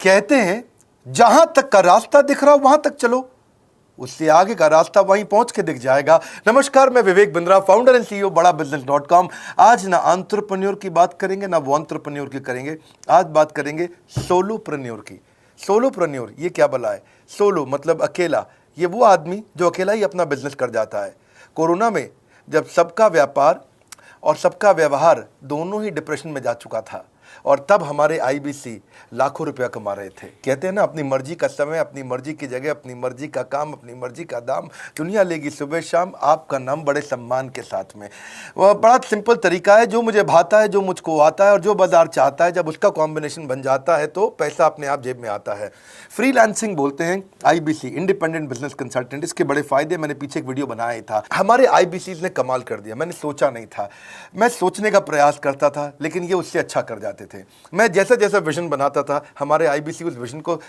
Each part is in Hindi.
कहते हैं जहां तक का रास्ता दिख रहा हो वहां तक चलो, उससे आगे का रास्ता वहीं पहुंच के दिख जाएगा। नमस्कार, मैं Vivek Bindra, founder and CEO बड़ा बिजनेस.com। आज ना एंटरप्रेन्योर की बात करेंगे ना वो एंटरप्रेन्योर की करेंगे, आज बात करेंगे सोलोप्रेन्योर की। सोलोप्रेन्योर ये क्या भला है? सोलो मतलब अकेला, ये वो आदमी जो अकेला ही अपना बिजनेस कर जाता है। कोरोना में जब सबका व्यापार और सबका व्यवहार दोनों ही डिप्रेशन में जा चुका था, और तब हमारे आईबीसी लाखों रुपया कमा रहे थे। कहते हैं ना, अपनी मर्जी का समय, अपनी मर्जी की जगह, अपनी मर्जी का काम, अपनी मर्जी का दाम, दुनिया लेगी सुबह शाम आपका नाम बड़े सम्मान के साथ में। वह बड़ा सिंपल तरीका है, जो मुझे भाता है, जो मुझको आता है और जो बाजार चाहता है, जब उसका कॉम्बिनेशन बन जाता है तो पैसा अपने आप जेब में आता है। फ्रीलांसिंग बोलते हैं आईबीसी, इंडिपेंडेंट बिजनेस कंसल्टेंट। इसके बड़े फायदे मैंने पीछे एक वीडियो बनाया था। हमारे आईबीसी ने कमाल कर दिया, मैंने सोचा नहीं था। मैं सोचने का प्रयास करता था लेकिन ये उससे अच्छा कर जाते थे। मैं जैसा जैसा विजन बनाता था, हमारे आईबीसी उस विजन को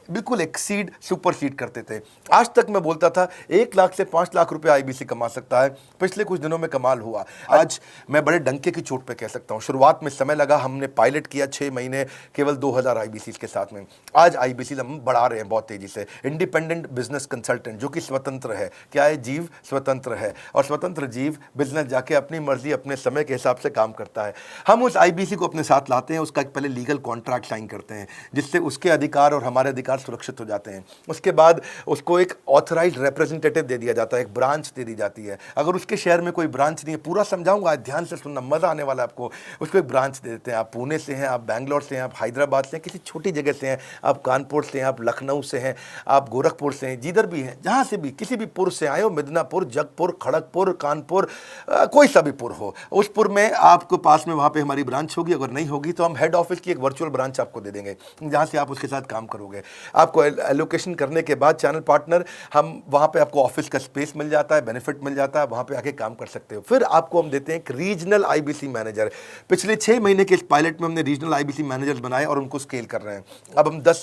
बिल्कुल एक्सीड, सुपरसीड करते थे। आज तक मैं बोलता था 1 लाख से 5 लाख रुपए आईबीसी कमा सकता है। पिछले कुछ दिनों में कमाल हुआ। आज मैं बड़े डंके की चोट पे कह सकता हूँ, शुरुआत में समय लगा, हमने पायलट किया 6 महीने केवल 2000 आईबीसी के साथ में। आज आईबीसी हम बढ़ा रहे हैं बहुत तेजी से। इंडिपेंडेंट बिजनेस कंसल्टेंट, जो कि स्वतंत्र है। क्या है? जीव स्वतंत्र है, और स्वतंत्र जीव बिजनेस जाके अपनी मर्जी अपने समय के हिसाब से काम करता है। हम उस आईबीसी को अपने साथ लाते हैं, उसका एक पहले लीगल कॉन्ट्रैक्ट साइन करते हैं, जिससे उसके अधिकार और हमारे अधिकार सुरक्षित हो जाते हैं। उसके बाद उसको एक ऑथराइज्ड रिप्रेजेंटेटिव दे दिया जाता है, एक ब्रांच दे दी जाती है। अगर उसके शहर में कोई ब्रांच नहीं है, पूरा समझाऊंगा, ध्यान से सुनना, मजा आने वाला है आपको। उसको एक ब्रांच दे देते हैं। आप पुणे से हैं, आप बैंगलोर से हैं, आप हैदराबाद से हैं, किसी छोटी जगह से हैं, आप कानपुर से हैं, आप लखनऊ से हैं, आप गोरखपुर से हैं, जिधर भी हैं, जहां से भी, किसी भी पुर से आए हो, मिदनापुर, जगपुर, खड़गपुर, कानपुर, कोई सा भी पुर हो, उस पुर में आपके पास में वहां पे हमारी ब्रांच होगी। अगर नहीं होगी तो हम हेड ऑफिस की एक वर्चुअल ब्रांच आपको दे देंगे, जहां से आप उसके साथ काम करोगे। आपको एलोकेशन करने के बाद चैनल पार्टनर, हम वहां पे आपको ऑफिस का स्पेस मिल जाता है, बेनिफिट मिल जाता है, वहां पे आके काम कर सकते हो। फिर आपको हम देते हैं एक रीजनल आईबीसी मैनेजर। पिछले 6 महीने के इस पायलट में हमने रीजनल आईबीसी मैनेजर बनाए और उनको स्केल कर रहे हैं। अब हम 10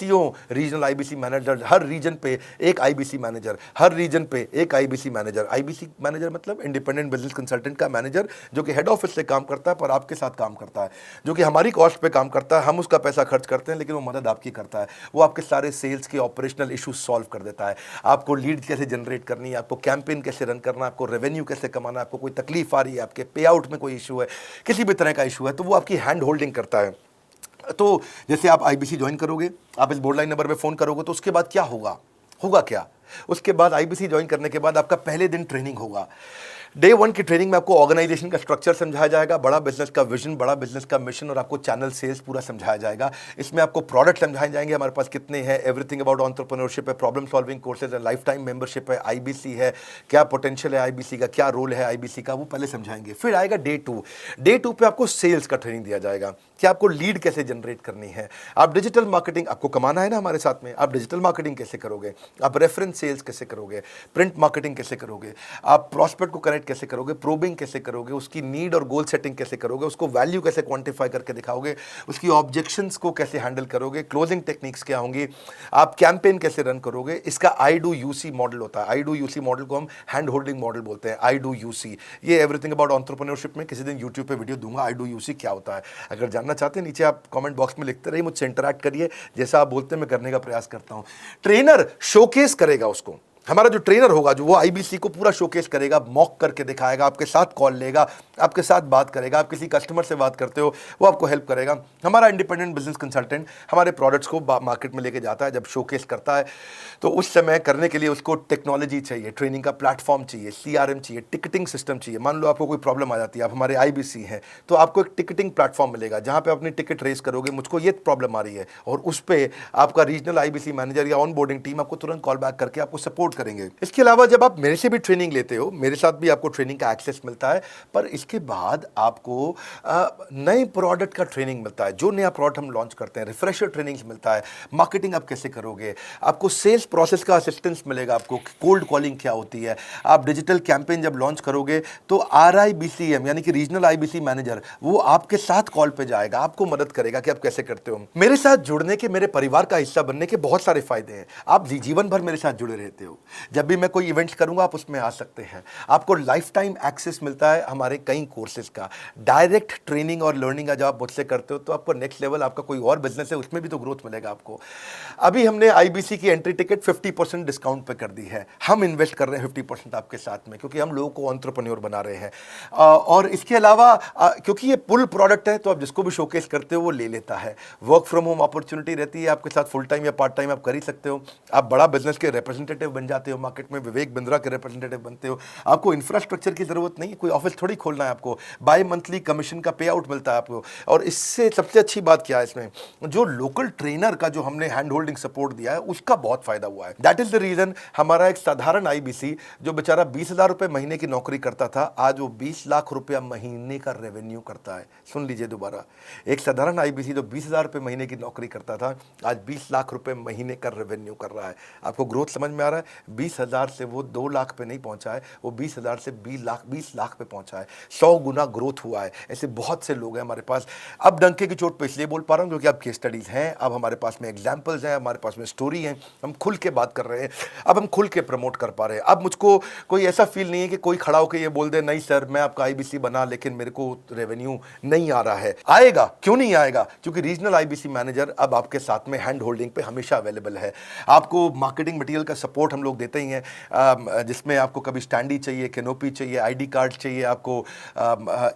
रीजनल आईबीसी मैनेजर, हर रीजन पे एक आईबीसी मैनेजर, हर रीजन पे एक आईबीसी मैनेजर। आईबीसी मैनेजर मतलब इंडिपेंडेंट बिजनेस कंसल्टेंट का मैनेजर, जो कि हेड ऑफिस से काम करता है पर आपके साथ काम करता है, जो कि हमारी कॉस्ट पे काम करता है। हम उसका पैसा खर्च करते हैं लेकिन वो मदद आपकी करता है। वो आपके सारे सेल्स के ऑपरेशनल इशू सॉल्व कर देता है। आपको लीड कैसे जनरेट करनी है, आपको कैंपेन कैसे रन करना है, आपको रेवेन्यू कैसे कमाना है, आपको कोई तकलीफ आ रही है, आपके पे आउट में कोई इशू है, किसी भी तरह का इशू है, तो वो आपकी हैंड होल्डिंग करता है। तो जैसे आप आईबीसी ज्वाइन करोगे, आप इस बोर्ड लाइन नंबर पे फोन करोगे, तो उसके बाद क्या होगा? होगा क्या? उसके बाद आईबीसी ज्वाइन करने के बाद आपका पहले दिन ट्रेनिंग होगा। डे 1 की ट्रेनिंग में आपको ऑर्गेनाइजेशन का स्ट्रक्चर समझाया जाएगा, बड़ा बिजनेस का विजन, बड़ा बिजनेस का मिशन, और आपको चैनल सेल्स पूरा समझाया जाएगा। इसमें आपको प्रोडक्ट समझाए जाएंगे, हमारे पास कितने हैं, एवरीथिंग अबाउट एंटरप्रेन्योरशिप है, प्रॉब्लम सॉल्विंग कोर्सेज है, लाइफ टाइम मेंबरशिप है, आईबीसी है, क्या पोटेंशियल है आईबीसी का, क्या रोल है आईबीसी का, वो पहले समझाएंगे। फिर आएगा डे 2। डे 2 पे आपको सेल्स का ट्रेनिंग दिया जाएगा कि आपको लीड कैसे जनरेट करनी है। आप डिजिटल मार्केटिंग, आपको कमाना है ना हमारे साथ में, आप डिजिटल मार्केटिंग कैसे करोगे, आप रेफरेंस सेल्स कैसे करोगे, प्रिंट मार्केटिंग कैसे करोगे, आप प्रॉस्पेक्ट को कनेक्ट कैसे करोगे, प्रोबिंग कैसे करोगे, उसकी नीड और गोल सेटिंग कैसे करोगे, उसको वैल्यू कैसे क्वांटिफाई करके दिखाओगे, उसकी ऑब्जेक्शंस को कैसे हैंडल करोगे, क्लोजिंग टेक्निक्स क्या होंगी, आप कैंपेन कैसे रन करोगे। इसका आई डू यूसी मॉडल होता है। आई डू यूसी मॉडल को हम हैंड होल्डिंग मॉडल बोलते हैं। आई डू यूसी, ये एवरीथिंग अबाउट एंटरप्रेन्योरशिप में किसी दिन यूट्यूब पे वीडियो दूंगा, आई डू यूसी क्या होता है। अगर जानना चाहते हैं, नीचे आप कमेंट बॉक्स में लिखते रहिए, मुझसे इंटरैक्ट करिए, जैसा आप बोलते हैं मैं करने का प्रयास करता हूं। ट्रेनर शोकेस करेगा उसको, हमारा जो ट्रेनर होगा, जो वो आईबीसी को पूरा शोकेस करेगा, मॉक करके दिखाएगा, आपके साथ कॉल लेगा, आपके साथ बात करेगा, आप किसी कस्टमर से बात करते हो वो आपको हेल्प करेगा। हमारा इंडिपेंडेंट बिजनेस कंसल्टेंट हमारे प्रोडक्ट्स को मार्केट में लेके जाता है, जब शोकेस करता है तो उस समय करने के लिए उसको टेक्नोलॉजी चाहिए, ट्रेनिंग का प्लेटफॉर्म चाहिए, सीआरएम चाहिए, टिकटिंग सिस्टम चाहिए। मान लो आपको कोई प्रॉब्लम आ जाती है, आप हमारे आईबीसी हैं, तो आपको एक टिकटिंग प्लेटफॉर्म मिलेगा जहां पे अपनी टिकट रेस करोगे, मुझको ये प्रॉब्लम आ रही है, और उस पर आपका रीजनल आईबीसी मैनेजर या ऑन बोर्डिंग टीम आपको तुरंत कॉल बैक करके आपको सपोर्ट करेंगे। इसके अलावा जब आप मेरे से भी ट्रेनिंग लेते हो, मेरे साथ भी आपको ट्रेनिंग का एक्सेस मिलता है, पर इसके बाद आपको नए प्रोडक्ट का ट्रेनिंग मिलता है। जो नया प्रोडक्ट हम लॉन्च करते हैं, रिफ्रेशर ट्रेनिंग्स मिलता है, मार्केटिंग आप कैसे करोगे, आपको सेल्स प्रोसेस का असिस्टेंस मिलेगा, आपको कोल्ड कॉलिंग क्या होती है, आप डिजिटल कैंपेन जब लॉन्च करोगे तो आरआईबीसीएम यानी कि रीजनल आईबीसी मैनेजर वो आपके साथ कॉल पे जाएगा, आपको मदद करेगा कि आप कैसे करते हो। मेरे साथ जुड़ने के, मेरे परिवार का हिस्सा बनने के बहुत सारे फायदे हैं। आप जीवन भर मेरे साथ जुड़े रहते हो, जब भी मैं कोई इवेंट्स करूंगा आप उसमें आ सकते हैं। आपको लाइफ टाइम एक्सेस मिलता है हमारे कई कोर्सेज का, डायरेक्ट ट्रेनिंग और लर्निंग जब आप मुझसे करते हो तो आपको नेक्स्ट लेवल, आपका कोई और बिजनेस है उसमें भी तो ग्रोथ मिलेगा आपको। अभी हमने आईबीसी की एंट्री टिकट 50% डिस्काउंट पे कर दी है। हम इन्वेस्ट कर रहे हैं 50% आपके साथ में, क्योंकि हम लोगों को एंटरप्रेन्योर बना रहे हैं। और इसके अलावा क्योंकि ये पुल प्रोडक्ट है तो आप जिसको भी शोकेस करते हो वो ले लेता है। वर्क फ्रॉम होम अपॉर्चुनिटी रहती है आपके साथ, फुल टाइम या पार्ट टाइम आप कर ही सकते हो। आप बड़ा बिजनेस के रिप्रेजेंटेटिव बन जाते हो, मार्केट में विवेक बिंद्रा के रिप्रेजेंटेटिव बनते हो। आपको इंफ्रास्ट्रक्चर की जरूरत नहीं है, कोई ऑफिस थोड़ी खोलना है आपको, बाई मंथली कमीशन का पे आउट मिलता है आपको। और इससे सबसे अच्छी बात क्या है, इसमें जो लोकल ट्रेनर का जो हमने हैंड होल्डिंग सपोर्ट दिया है उसका बहुत फायदा हुआ है। दैट इज द रीजन हमारा एक साधारण आईबीसी जो बेचारा 20,000 रुपए महीने की नौकरी करता था, आज वो 20 लाख रुपया महीने का रेवेन्यू करता है। सुन लीजिए दोबारा, एक साधारण आईबीसी जो 20,000 रुपए महीने की नौकरी करता था, आज 20 लाख रुपए महीने का रेवेन्यू कर रहा है। आपको ग्रोथ समझ में आ रहा है? 20,000 से वो 2 लाख पे नहीं पहुंचा है, वो 20,000 से 20 लाख पे पहुंचा है। 100 गुना ग्रोथ हुआ है। ऐसे बहुत से लोग हैं हमारे पास। अब डंके की चोट पे इसलिए बोल पा रहा हूं क्योंकि अब केस स्टडीज हैं, अब हमारे पास में एग्जाम्पल्स हैं, हमारे पास में स्टोरी है, हम खुल के बात कर रहे हैं, अब हम खुल के प्रमोट कर पा रहे हैं। अब मुझको कोई ऐसा फील नहीं है कि कोई खड़ा होकर ये बोल दे नहीं सर मैं आपका आईबीसी बना लेकिन मेरे को रेवेन्यू नहीं आ रहा है। आएगा, क्यों नहीं आएगा? क्योंकि रीजनल आईबीसी मैनेजर अब आपके साथ में हैंड होल्डिंग पे हमेशा अवेलेबल है। आपको मार्केटिंग मटेरियल का सपोर्ट हम लोग देते ही हैं, जिसमें आपको कभी स्टैंडी चाहिए, कैनोपी चाहिए, आईडी कार्ड चाहिए, आपको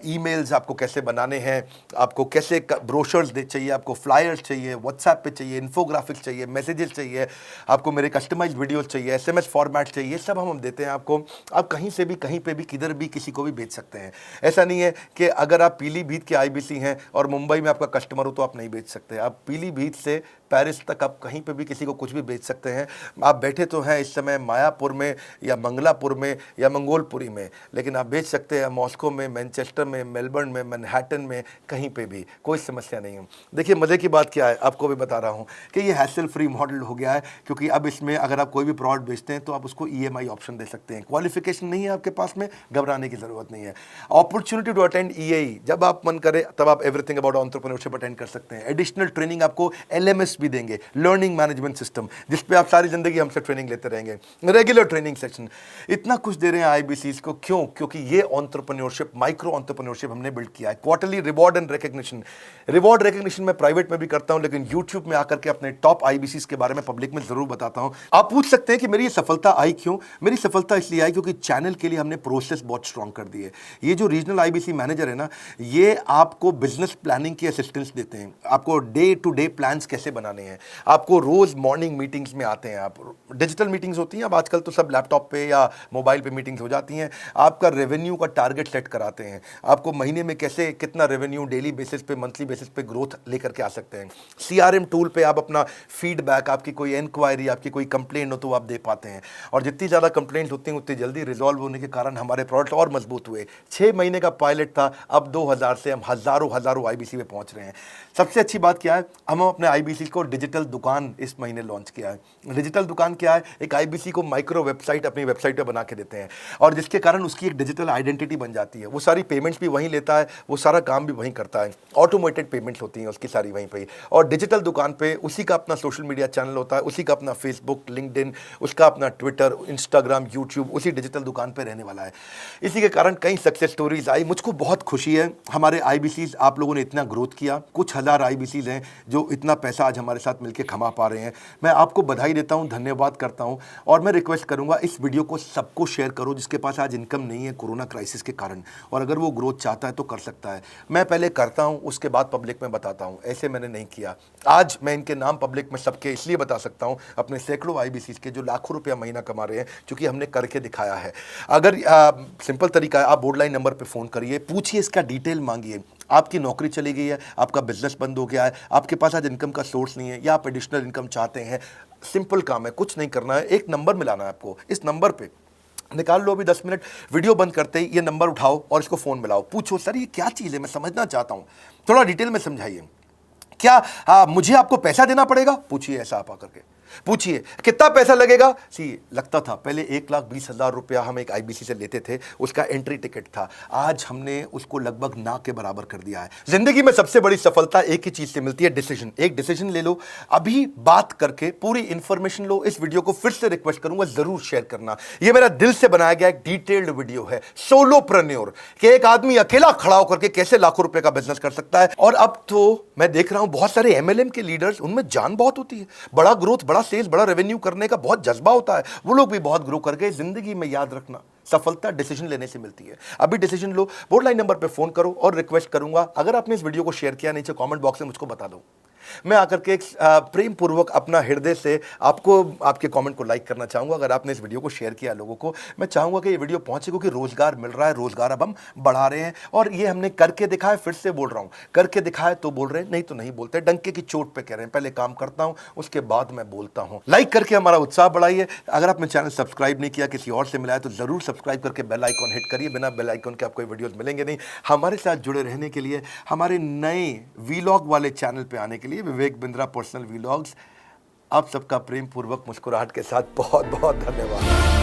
ईमेल्स आपको कैसे बनाने हैं, आपको कैसे ब्रोशर्स चाहिए, आपको फ्लायर्स चाहिए, व्हाट्सएप पे चाहिए, इन्फोग्राफिक्स चाहिए, मैसेजेस चाहिए, आपको मेरे कस्टमाइज्ड वीडियोस चाहिए, एसएमएस फॉर्मेट चाहिए, सब हम देते हैं आपको। आप कहीं से भी, कहीं पे भी, किधर भी, किसी को भी बेच सकते हैं। ऐसा नहीं है कि अगर आप पीलीभीत के आईबीसी हैं और मुंबई में आपका कस्टमर हो तो आप नहीं बेच सकते। आप पीलीभीत से पेरिस तक आप कहीं पे भी किसी को कुछ भी बेच सकते हैं। आप बैठे तो हैं इस समय मायापुर में या मंगलापुर में या मंगोलपुरी में, लेकिन आप बेच सकते हैं मॉस्को में, मैनचेस्टर में, मेलबर्न में, मैनहट्टन में, कहीं पे भी, कोई समस्या नहीं है। देखिए मज़े की बात क्या है, आपको भी बता रहा हूँ कि ये हैसल फ्री मॉडल हो गया है, क्योंकि अब इसमें अगर आप कोई भी प्रोडक्ट बेचते हैं तो आप उसको ईएमआई ऑप्शन दे सकते हैं। क्वालिफिकेशन नहीं है आपके पास में, घबराने की जरूरत नहीं है। अपॉर्चुनिटी टू अटेंड ईएई, जब आप मन करे तब आप एवरीथिंग अबाउट एंटरप्रेन्योरशिप अटेंड कर सकते हैं। एडिशनल ट्रेनिंग आपको एलएमएस भी देंगे, लर्निंग मैनेजमेंट सिस्टम, जिस पे आप सारी जिंदगी हमसे ट्रेनिंग लेते रहेंगे, रेगुलर ट्रेनिंग सेक्शन, इतना कुछ दे रहे हैं आईबीसीज को। क्यों? क्योंकि ये एंटरप्रेन्योरशिप, माइक्रो एंटरप्रेन्योरशिप हमने बिल्ड किया है। Quarterly reward and recognition, reward recognition मैं प्राइवेट में भी करता हूं, लेकिन यूट्यूब में आकर के अपने टॉप आईबीसीज के बारे में पब्लिक में जरूर बताता हूं। आप पूछ सकते हैं कि मेरी ये सफलता आई क्यों? मेरी सफलता इसलिए आई क्योंकि चैनल के लिए हमने प्रोसेस बहुत स्ट्रांग कर दी है। ये जो रीजनल आईबीसी मैनेजर है ना, ये आपको बिजनेस प्लानिंग की असिस्टेंस देते हैं, आपको डे टू डे प्लान्स कैसे बनाने हैं, आपको रोज मॉर्निंग मीटिंग्स में आते हैं। आप डिजिटल मीटिंग्स होती हैं, अब आजकल तो सब लैपटॉप पे या मोबाइल पे मीटिंग्स हो जाती हैं। आपका रेवेन्यू का टारगेट सेट कराते हैं, आपको महीने में कैसे कितना रेवेन्यू डेली बेसिस पे, मंथली बेसिस पे ग्रोथ लेकर के आ सकते हैं। सीआरएम टूल पे आप अपना फीडबैक, आपकी कोई इंक्वायरी, आपकी कोई कंप्लेंट हो तो आप दे पाते हैं। और जितनी ज़्यादा कंप्लेंट होती हैं उतनी जल्दी रिजॉल्व होने के कारण हमारे प्रोडक्ट और मजबूत हुए। 6 महीने का पायलट था, अब 2000 से हम हज़ारों आईबीसी पे पहुंच रहे हैं। सबसे अच्छी बात क्या है, हम अपने आईबीसी को डिजिटल दुकान इस महीने लॉन्च किया है। डिजिटल दुकान क्या है? एक आईबीसी को माइक्रो वेबसाइट अपनी वेबसाइट पे बना के देते हैं, और जिसके कारण उसकी एक डिजिटल आइडेंटिटी बन जाती है। वो सारी पेमेंट्स भी वहीं लेता है, वो सारा काम भी वहीं करता है, ऑटोमेटेड पेमेंट्स होती हैं उसकी सारी वहीं पे। और डिजिटल दुकान पे उसी का अपना सोशल मीडिया चैनल होता है, उसी का अपना फेसबुक, लिंक्डइन, उसका अपना ट्विटर, इंस्टाग्राम, यूट्यूब उसी डिजिटल दुकान पे रहने वाला है। इसी के कारण कई सक्सेस स्टोरीज आई। मुझको बहुत खुशी है, हमारे आईबीसीज आप लोगों ने इतना ग्रोथ किया। कुछ हज़ार आईबीसीज हैं जो इतना पैसा आज हमारे साथ मिलकर कमा पा रहे हैं। मैं आपको बधाई देता हूं, धन्यवाद करता हूं, और मैं रिक्वेस्ट करूंगा इस वीडियो को सबको शेयर करो जिसके पास आज इनकम नहीं है कोरोना क्राइसिस के कारण, और अगर वो ग्रोथ चाहता है तो कर सकता है। मैं पहले करता हूं, उसके बाद पब्लिक में बताता हूं, ऐसे मैंने नहीं किया। आज मैं इनके नाम पब्लिक में सबके इसलिए बता सकता हूं, अपने सैकड़ों आईबीसीज के जो लाखों रुपया महीना कमा रहे हैं, क्योंकि हमने करके दिखाया है। अगर सिंपल तरीका है, आप बोर्डलाइन नंबर पर फ़ोन करिए, पूछिए, इसका डिटेल मांगिए। आपकी नौकरी चली गई है, आपका बिजनेस बंद हो गया है, आपके पास आज इनकम का सोर्स नहीं है, या आप एडिशनल इनकम चाहते हैं, सिंपल काम है, कुछ नहीं करना है, एक नंबर मिलाना है आपको। इस नंबर पे निकाल लो अभी 10 मिनट, वीडियो बंद करते ही ये नंबर उठाओ और इसको फ़ोन मिलाओ, पूछो सर ये क्या चीज़ है, मैं समझना चाहता हूँ, थोड़ा डिटेल में समझाइए। क्या मुझे आपको पैसा देना पड़ेगा? पूछिए ऐसा आप आकर के। पूछिए कितना पैसा लगेगा। सी लगता था पहले 1,20,000 रुपया हम एक आईबीसी से लेते थे, उसका एंट्री टिकट था। आज हमने उसको लगभग ना के बराबर कर दिया है। जिंदगी में सबसे बड़ी सफलता एक ही चीज से मिलती है, डिसीजन। एक डिसीजन ले लो, अभी बात करके पूरी इंफॉर्मेशन लो। इस वीडियो को फिर से रिक्वेस्ट करूंगा जरूर शेयर करना। यह मेरा दिल से बनाया गया एक डिटेल्ड वीडियो है, सोलोप्रेन्योर, कि एक आदमी अकेला खड़ा होकर के कैसे लाखों रुपए का बिजनेस कर सकता है। और अब तो मैं देख रहा हूं बहुत सारे एमएलएम के लीडर्स, उनमें जान बहुत होती है, बड़ा ग्रोथ, बड़ा सेल्स, बड़ा रेवेन्यू करने का बहुत जज्बा होता है। वो लोग भी बहुत ग्रो कर गए। जिंदगी में याद रखना, सफलता डिसीजन लेने से मिलती है। अभी डिसीजन लो, बोर्ड लाइन नंबर पे फोन करो। और रिक्वेस्ट करूंगा, अगर आपने इस वीडियो को शेयर किया, नीचे कमेंट बॉक्स में मुझको बता दो। मैं आकर के एक प्रेम पूर्वक अपना हृदय से आपको, आपके कमेंट को लाइक करना चाहूंगा। अगर आपने इस वीडियो को शेयर किया लोगों को, मैं चाहूंगा कि ये वीडियो पहुंचे, क्योंकि रोजगार मिल रहा है, रोजगार अब हम बढ़ा रहे हैं। और ये हमने करके दिखाया, फिर से बोल रहा हूं, करके दिखाया तो बोल रहे हैं, नहीं तो नहीं बोलते। डंके की चोट पे कह रहे हैं, पहले काम करता हूं उसके बाद मैं बोलता हूं। लाइक करके हमारा उत्साह बढ़ाइए। अगर आपने चैनल सब्सक्राइब नहीं किया, किसी और से मिला है, तो जरूर सब्सक्राइब करके बेल आइकॉन हिट करिए। बिना बेल आइकॉन के आपको वीडियोस मिलेंगे नहीं। हमारे साथ जुड़े रहने के लिए, हमारे नए वीलॉग वाले चैनल पे आने के लिए, विवेक बिंद्रा पर्सनल वीलॉग्स, आप सबका प्रेम पूर्वक मुस्कुराहट के साथ बहुत बहुत धन्यवाद।